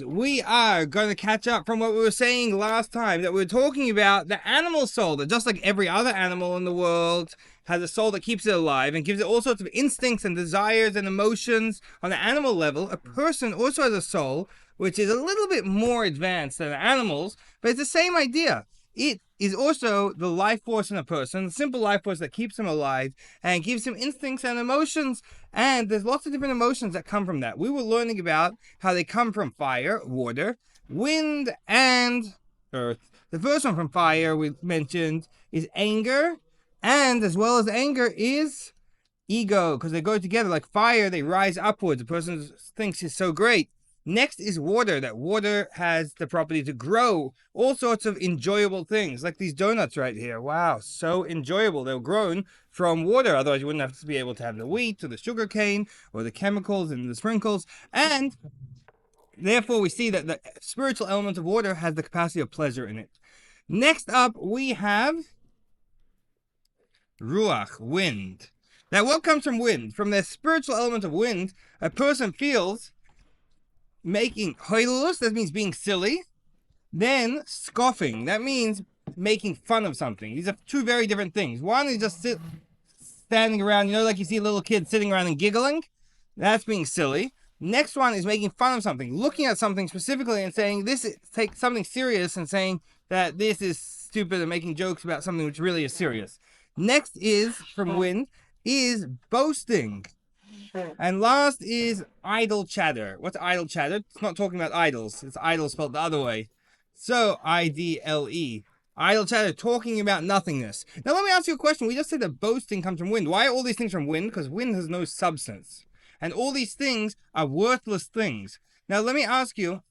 good. We are going to catch up from what we were saying last time, that we were talking about the animal soul, that just like every other animal in the world has a soul that keeps it alive and gives it all sorts of instincts and desires and emotions on the animal level. A person also has a soul, which is a little bit more advanced than animals, but it's the same idea. It is also the life force in a person, the simple life force that keeps him alive and gives him instincts and emotions. And there's lots of different emotions that come from that. We were learning about how they come from fire, water, wind, and earth. The first one from fire we mentioned is anger, and as well as anger is ego, because they go together like fire. They rise upwards. The person thinks he's so great. Next is water. That water has the property to grow all sorts of enjoyable things, like these donuts right here. Wow, so enjoyable. They were grown from water. Otherwise, you wouldn't have to be able to have the wheat or the sugar cane or the chemicals and the sprinkles. And therefore, we see that the spiritual element of water has the capacity of pleasure in it. Next up, we have ruach, wind. Now, what comes from wind? From the spiritual element of wind, a person feels making hoilus, that means being silly. Then scoffing, that means making fun of something. These are two very different things. One is just standing around, you know, like you see little kids sitting around and giggling. That's being silly. Next one is making fun of something, looking at something specifically and saying this is, take something serious and saying that this is stupid and making jokes about something which really is serious. Next is, from wind, is boasting. And last is idle chatter. What's idle chatter? It's not talking about idols. It's idle spelled the other way. So, I-D-L-E. Idle chatter, talking about nothingness. Now let me ask you a question. We just said that boasting comes from wind. Why are all these things from wind? Because wind has no substance. And all these things are worthless things. Now let me ask you,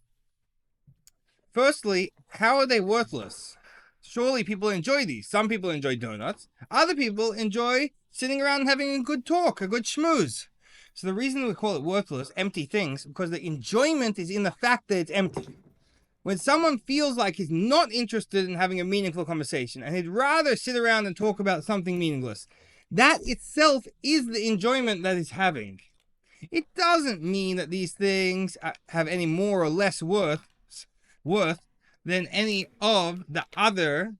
firstly, how are they worthless? Surely people enjoy these. Some people enjoy donuts. Other people enjoy sitting around and having a good talk, a good schmooze. So the reason we call it worthless, empty things, because the enjoyment is in the fact that it's empty. When someone feels like he's not interested in having a meaningful conversation and he'd rather sit around and talk about something meaningless, that itself is the enjoyment that he's having. It doesn't mean that these things have any more or less worth than any of the other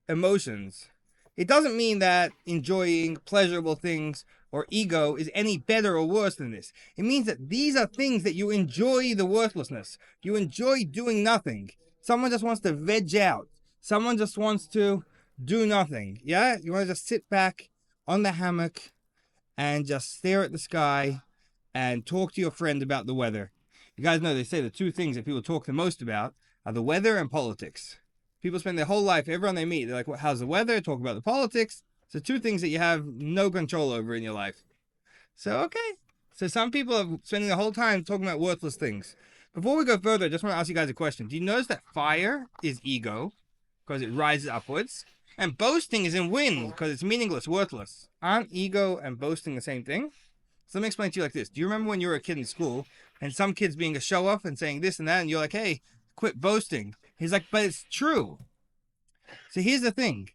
emotions. It doesn't mean that enjoying pleasurable things or ego is any better or worse than this. It means that these are things that you enjoy the worthlessness. You enjoy doing nothing. Someone just wants to veg out. Someone just wants to do nothing. Yeah? You want to just sit back on the hammock and just stare at the sky and talk to your friend about the weather. You guys know they say the two things that people talk the most about are the weather and politics. People spend their whole life, everyone they meet, they're like, well, how's the weather? Talk about the politics. So two things that you have no control over in your life. So, okay. So some people are spending the whole time talking about worthless things. Before we go further, I just want to ask you guys a question. Do you notice that fire is ego because it rises upwards? And boasting is in wind because it's meaningless, worthless. Aren't ego and boasting the same thing? So let me explain to you like this. Do you remember when you were a kid in school and some kid's being a show-off and saying this and that and you're like, hey, quit boasting? He's like, but it's true. So here's the thing.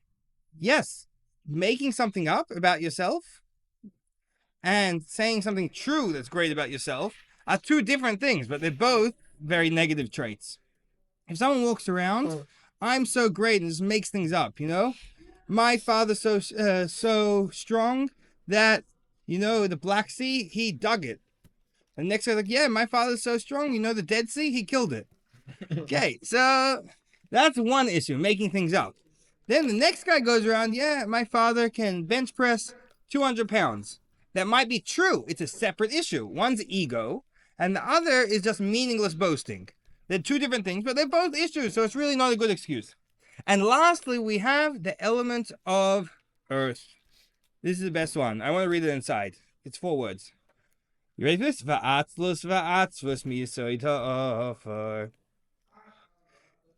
Yes, making something up about yourself and saying something true that's great about yourself are two different things, but they're both very negative traits. If someone walks around, I'm so great and just makes things up, you know? My father's so strong that, you know, the Black Sea, he dug it. And next guy's like, yeah, my father's so strong, you know, the Dead Sea, he killed it. Okay, so that's one issue, making things up. Then the next guy goes around, yeah, my father can bench press 200 pounds. That might be true. It's a separate issue. One's ego, and the other is just meaningless boasting. They're two different things, but they're both issues, so it's really not a good excuse. And lastly, we have the element of earth. This is the best one. I want to read it inside. It's 4 words. You ready for this? Va'atzlus va'atzvus miyisoid ha'afar.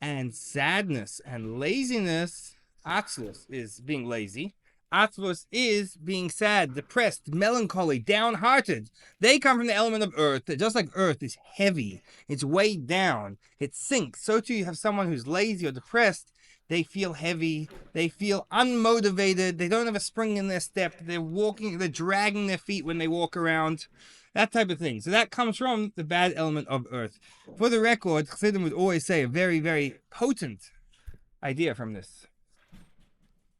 And sadness and laziness, atzlus is being lazy. Atzvus is being sad, depressed, melancholy, downhearted. They come from the element of earth. Just like earth is heavy, it's weighed down, it sinks. So too you have someone who's lazy or depressed. They feel heavy, they feel unmotivated, they don't have a spring in their step, they're dragging their feet when they walk around. that type of thing. So that comes from the bad element of earth. For the record, Chassidim would always say a very, very potent idea from this.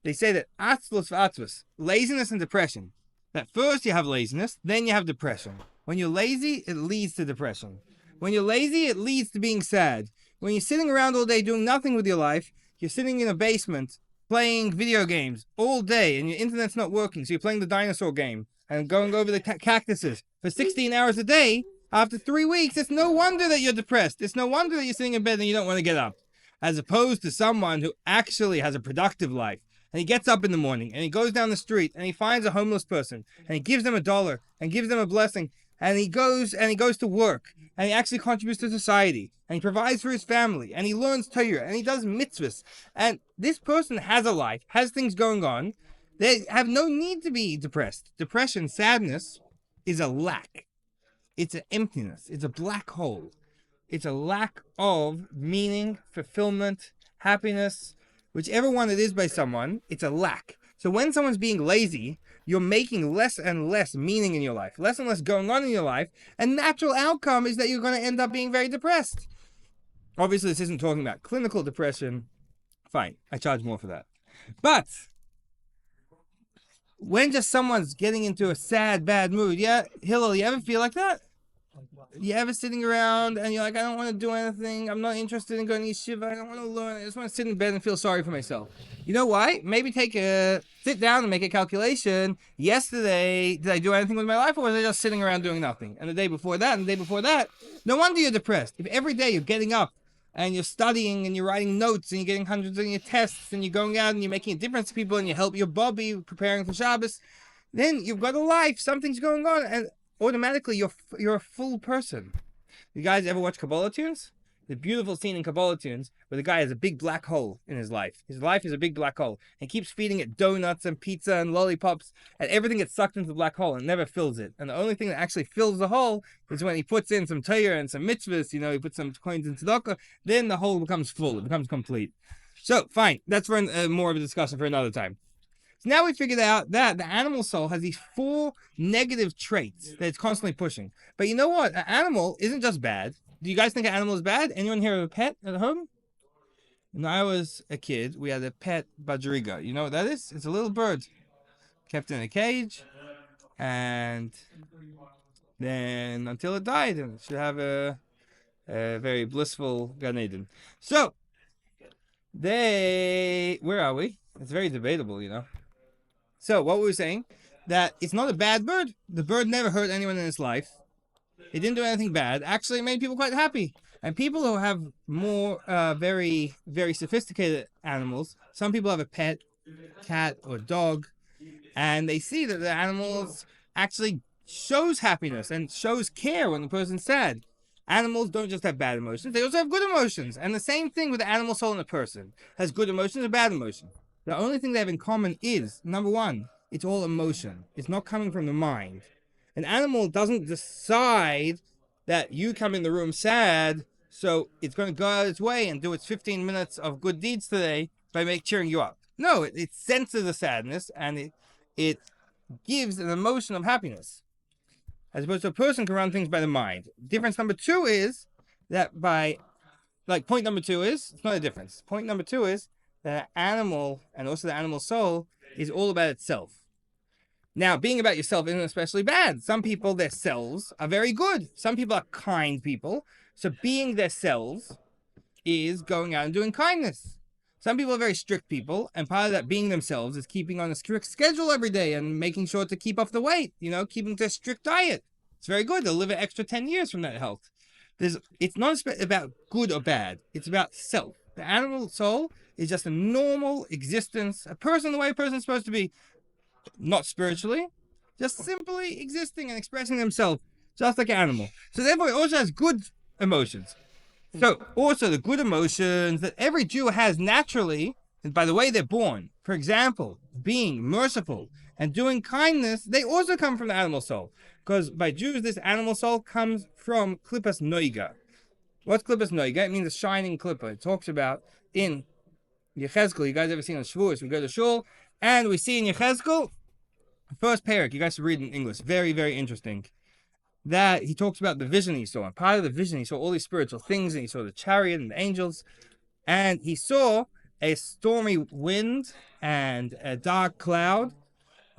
They say that atzlus v'atzvus, laziness and depression, that first you have laziness, then you have depression. When you're lazy, it leads to depression. When you're lazy, it leads to being sad. When you're sitting around all day doing nothing with your life, you're sitting in a basement playing video games all day and your internet's not working, so you're playing the dinosaur game and going over the cactuses for 16 hours a day, after 3 weeks, it's no wonder that you're depressed. It's no wonder that you're sitting in bed and you don't want to get up. As opposed to someone who actually has a productive life. And he gets up in the morning and he goes down the street and he finds a homeless person and he gives them $1 and gives them a blessing. And he goes to work and he actually contributes to society and he provides for his family and he learns Torah and he does mitzvos. And this person has a life, has things going on. They have no need to be depressed. Depression, sadness, is a lack. It's an emptiness. It's a black hole. It's a lack of meaning, fulfillment, happiness, whichever one it is by someone, it's a lack. So when someone's being lazy, you're making less and less meaning in your life, less and less going on in your life, and natural outcome is that you're going to end up being very depressed. Obviously, this isn't talking about clinical depression. Fine, I charge more for that. But when just someone's getting into a sad, bad mood, yeah, Hillel, you ever feel like that? You ever sitting around and you're like, I don't want to do anything. I'm not interested in going to yeshiva. I don't want to learn. I just want to sit in bed and feel sorry for myself. You know why? Maybe sit down and make a calculation. Yesterday, did I do anything with my life, or was I just sitting around doing nothing? And the day before that, and the day before that, no wonder you're depressed. If every day you're getting up and you're studying and you're writing notes and you're getting hundreds on your tests and you're going out and you're making a difference to people and you help your Bobby preparing for Shabbos, then you've got a life. Something's going on, and automatically you're a full person. You guys ever watch Kabbalah tunes? The beautiful scene in Kabbalah tunes where the guy has a big black hole in his life. His life is a big black hole. And keeps feeding it donuts and pizza and lollipops, and everything gets sucked into the black hole and never fills it. And the only thing that actually fills the hole is when he puts in some Torah and some mitzvos, he puts some coins in tzedakah, then the hole becomes full, it becomes complete. So, fine, that's for more of a discussion for another time. So now we figured out that the animal soul has these 4 negative traits that it's constantly pushing. But you know what? An animal isn't just bad. Do you guys think an animal is bad? Anyone here have a pet at home? When I was a kid, we had a pet badgeriga. You know what that is? It's a little bird kept in a cage, and then until it died, and it should have a very blissful Gan Eden. So, where are we? It's very debatable, So what we were saying, that it's not a bad bird. The bird never hurt anyone in its life. It didn't do anything bad. Actually, it made people quite happy. And people who have more very, very sophisticated animals, some people have a pet, cat or dog, and they see that the animals actually shows happiness and shows care when the person's sad. Animals don't just have bad emotions, they also have good emotions. And the same thing with the animal soul in a person. Has good emotions or bad emotions. The only thing they have in common is, number one, it's all emotion. It's not coming from the mind. An animal doesn't decide that you come in the room sad, so it's going to go out its way and do its 15 minutes of good deeds today by cheering you up. No, it senses the sadness and it gives an emotion of happiness. As opposed to a person can run things by the mind. Difference number 2 is that point number 2 is, it's not a difference. Point number 2 is that animal, and also the animal soul, is all about itself. Now, being about yourself isn't especially bad. Some people, their selves are very good. Some people are kind people. So being their selves is going out and doing kindness. Some people are very strict people, and part of that being themselves is keeping on a strict schedule every day and making sure to keep off the weight, keeping to a strict diet. It's very good. They'll live an extra 10 years from that health. It's not about good or bad. It's about self. The animal soul is just a normal existence, a person the way a person's supposed to be. Not spiritually, just simply existing and expressing themselves, just like an animal. So therefore it also has good emotions. So also the good emotions that every Jew has naturally, by the way they're born, for example, being merciful and doing kindness, they also come from the animal soul. Because by Jews, this animal soul comes from klippas noiga. What's klippas noiga? It means a shining klippa. It talks about in Yechezkel. You guys ever seen on Shavuos? We go to shul, and we see in Yechezkel, first parak, you guys should read in English. Very, very interesting. that he talks about the vision he saw. And part of the vision, he saw all these spiritual things, and he saw the chariot and the angels, and he saw a stormy wind and a dark cloud.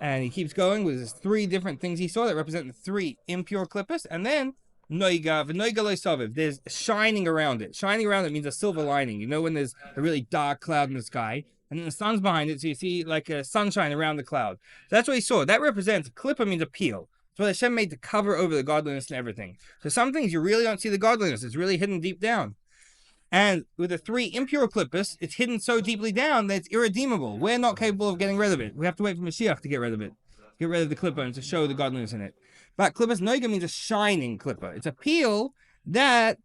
And he keeps going with his three different things he saw that represent the three impure klippas. And then noiga, v'noiga lo saviv. There's shining around it. Shining around it means a silver lining. You know when there's a really dark cloud in the sky, and then the sun's behind it, so you see like a sunshine around the cloud. So that's what he saw. That represents, klippa means a peel. So Hashem made to cover over the godliness and everything. So some things you really don't see the godliness. It's really hidden deep down. And with the three impure klippas, it's hidden so deeply down that it's irredeemable. We're not capable of getting rid of it. We have to wait for Mashiach to get rid of it. Get rid of the klippa and to show the godliness in it. But klippas noiga means a shining klippa. It's a peel that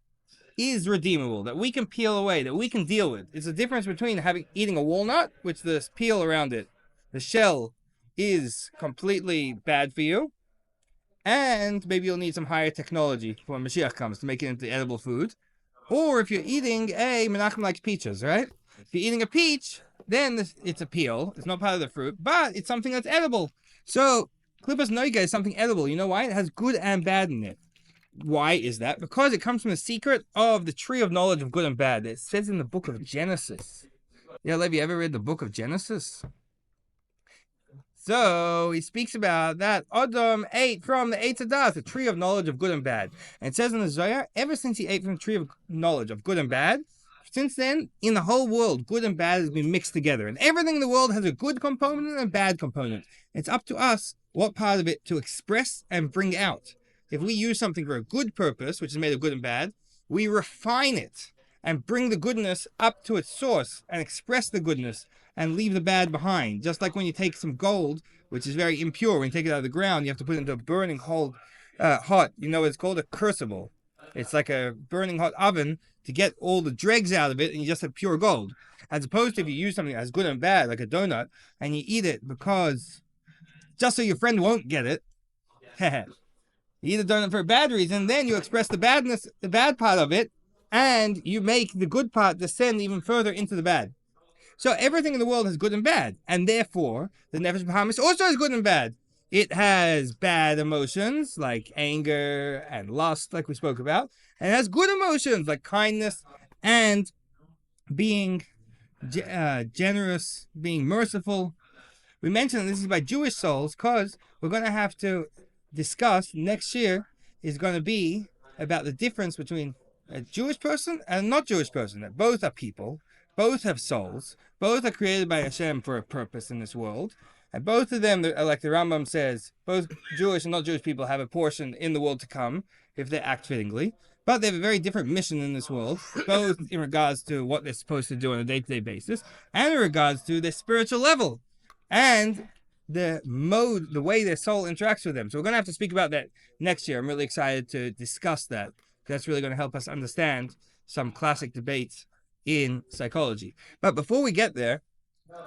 is redeemable, that we can peel away, that we can deal with. It's the difference between eating a walnut, which the peel around it, the shell, is completely bad for you. And maybe you'll need some higher technology when Mashiach comes to make it into edible food. Or if you're eating Menachem likes peaches, right? If you're eating a peach, then it's a peel. It's not part of the fruit, but it's something that's edible. So, klippas noiga is something edible. You know why? It has good and bad in it. Why is that? Because it comes from the secret of the tree of knowledge of good and bad. It says in the book of Genesis. Yeah, Levi, you ever read the book of Genesis? So he speaks about that Adam ate from the Eitz Hadas, the tree of knowledge of good and bad. And it says in the Zohar, ever since he ate from the tree of knowledge of good and bad, since then, in the whole world, good and bad has been mixed together. And everything in the world has a good component and a bad component. It's up to us what part of it to express and bring out. If we use something for a good purpose, which is made of good and bad, we refine it and bring the goodness up to its source and express the goodness and leave the bad behind. Just like when you take some gold, which is very impure, when you take it out of the ground, you have to put it into a burning hot, you know, it's called a crucible. It's like a burning hot oven to get all the dregs out of it, and you just have pure gold. As opposed to if you use something that's good and bad, like a donut, and you eat it because, just so your friend won't get it, you eat a donut for a bad reason, then you express the badness, the bad part of it, and you make the good part descend even further into the bad. So everything in the world has good and bad, and therefore the Nefesh Habehamis also has good and bad. It has bad emotions like anger and lust, like we spoke about, and it has good emotions like kindness and being generous, being merciful. We mentioned this is by Jewish souls because we're going to have to discuss next year is going to be about the difference between a Jewish person and a not Jewish person. That both are people, both have souls, both are created by Hashem for a purpose in this world, and both of them, like the Rambam says, both Jewish and not Jewish people have a portion in the world to come if they act fittingly, but they have a very different mission in this world, both in regards to what they're supposed to do on a day-to-day basis, and in regards to their spiritual level, and the mode, the way their soul interacts with them. So we're going to have to speak about that next year. I'm really excited to discuss that. That's really going to help us understand some classic debates in psychology. But before we get there,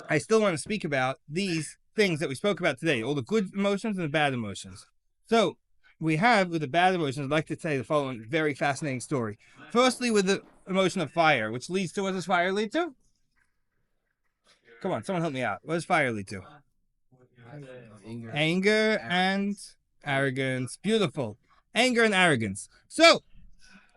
I still want to speak about these things that we spoke about today, all the good emotions and the bad emotions. So we have, with the bad emotions, I'd like to tell you the following very fascinating story. Firstly, with the emotion of fire, which leads to, what does fire lead to? Come on, someone help me out. What does fire lead to? Anger and arrogance. Beautiful. Anger and arrogance. So,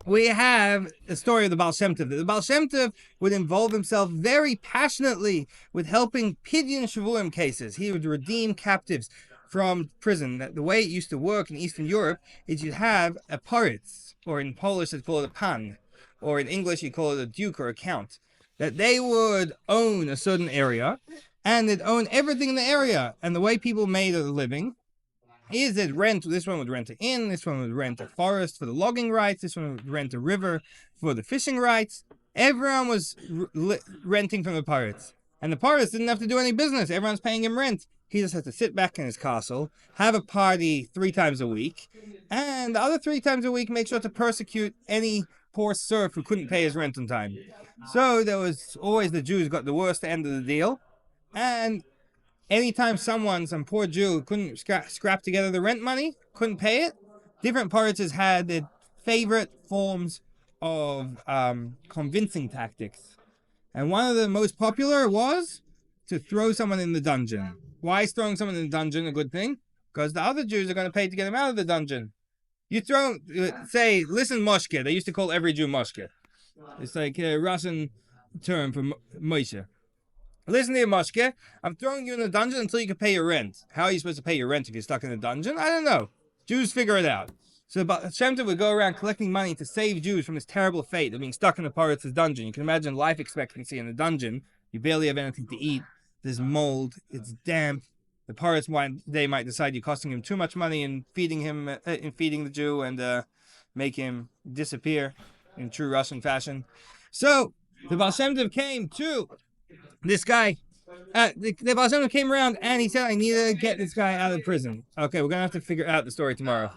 we have the story of the Baal Shem Tov. The Baal Shem Tov would involve himself very passionately with helping Pidyon Shavuim cases. He would redeem captives from prison. The way it used to work in Eastern Europe is you'd have a paritz, or in Polish they call it a pan, or in English you call it a duke or a count, that they would own a certain area, and they'd own everything in the area. And the way people made a living is that this one would rent an inn, this one would rent a forest for the logging rights, this one would rent a river for the fishing rights. Everyone was renting from the pirates. And the pirates didn't have to do any business. Everyone's paying him rent. He just had to sit back in his castle, have a party 3 times a week, and the other 3 times a week make sure to persecute any poor serf who couldn't pay his rent on time. So there was always the Jews got the worst end of the deal. And anytime some poor Jew couldn't scrap together the rent money, couldn't pay it, different pirates had their favorite forms of convincing tactics. And one of the most popular was to throw someone in the dungeon. Why is throwing someone in the dungeon a good thing? Because the other Jews are going to pay to get him out of the dungeon. You throw, say, listen, Moshke. They used to call every Jew Moshke. It's like a Russian term for Moshe. Listen here, Moshke. I'm throwing you in a dungeon until you can pay your rent. How are you supposed to pay your rent if you're stuck in a dungeon? I don't know. Jews figure it out. So Shem Tov would go around collecting money to save Jews from this terrible fate of being stuck in the Paritz's dungeon. You can imagine life expectancy in a dungeon. You barely have anything to eat. There's mold. It's damp. The Paritz might decide you're costing him too much money in feeding the Jew and make him disappear in true Russian fashion. So the Baal Shem Tov came to this guy. The Baal Shem Tov came around and he said, I need to get this guy out of prison. Okay, we're going to have to figure out the story tomorrow.